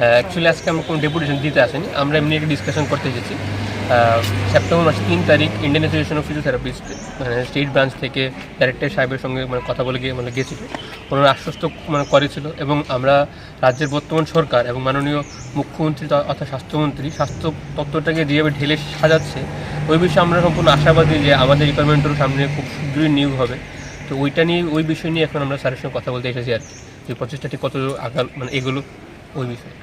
Actually আজকে আমরা কোনো ডেপুটেশন দিতে আসেনি, আমরা এমনি একটা ডিসকাশন করতে এসেছি। সেপ্টেম্বর মাসের 3 তারিখ Indian association of physiotherapist state branch থেকে ডাইরেক্টর সাহেবের সঙ্গে কথা বলে গেছিল, ওনারা আশ্বস্ত করেছিল। এবং আমরা রাজ্যের বর্তমান সরকার এবং মাননীয় মুখ্যমন্ত্রী অর্থাৎ স্বাস্থ্যমন্ত্রী স্বাস্থ্য তত্ত্বটাকে যেভাবে ঢেলে সাজাচ্ছে, ওই বিষয়ে আমরা সম্পূর্ণ আশাবাদী যে আমাদের ডিপার্টমেন্টেরও সামনে খুব শীঘ্রই নিয়োগ হবে। তো ওই বিষয় নিয়ে এখন আমরা স্যারের সঙ্গে কথা বলতে এসেছি আর কি, যে প্রচেষ্টাটি কত এগুলো ওই বিষয়ে।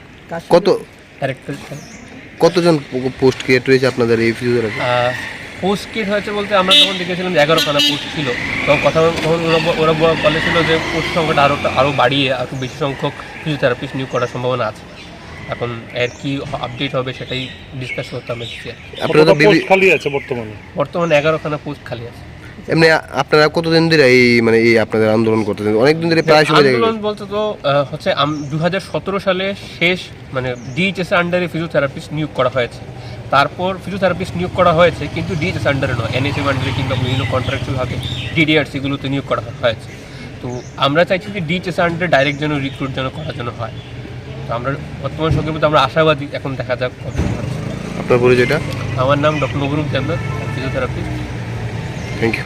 কতজন পোস্ট ক্রিয়েট হয়েছে আপনাদের এই ফিজিওথেরাপি? পোস্ট ক্রিয়েট হয়েছে বলতে আমরা যখন দেখেছিলাম যে 11খানা পোস্ট ছিল, তখন ওরা বলেছিল যে পোস্ট সংখ্যাটা আরও বাড়িয়ে আরও বেশি সংখ্যক ফিজিওথেরাপিস্ট নিয়োগ করার সম্ভাবনা আছে। এখন এর কি আপডেট হবে সেটাই ডিসকাস করতে আমরা খালি আছে বর্তমানে 11খানা পোস্ট খালি আছে। এমনি আপনারা কতদিন ধরে এই আপনাদের আন্দোলন করতেছেন? অনেকদিন ধরে প্রায় সময় আন্দোলন বলতে তো হচ্ছে 2017 সালে শেষ ডিএইচএস আন্ডারে ফিজিওথেরাপিস্ট নিয়োগ করা হয়েছে। তারপর ফিজিওথেরাপিস্ট নিয়োগ করা হয়েছে, কিন্তু ডিএইচএস আন্ডারে নয়, এনএসএম আন্ডারে কিংবা বিভিন্ন কন্ট্রাকচুয়ালভাবে ডিডিআরসিগুলোতে নিয়োগ করা হয়েছে। তো আমরা চাইছি যে ডিএইচএস আন্ডারে ডাইরেক্ট যেন রিক্রুট করার জন্য হয়। তো আমরা বর্তমান সঙ্গে আমরা আশাবাদী, এখন দেখা যাক কত হচ্ছে। আপনার পরিচয়টা? আমার নাম ডক্টর নবরুল জান্নাত, ফিজিওথেরাপিস্ট। Thank you.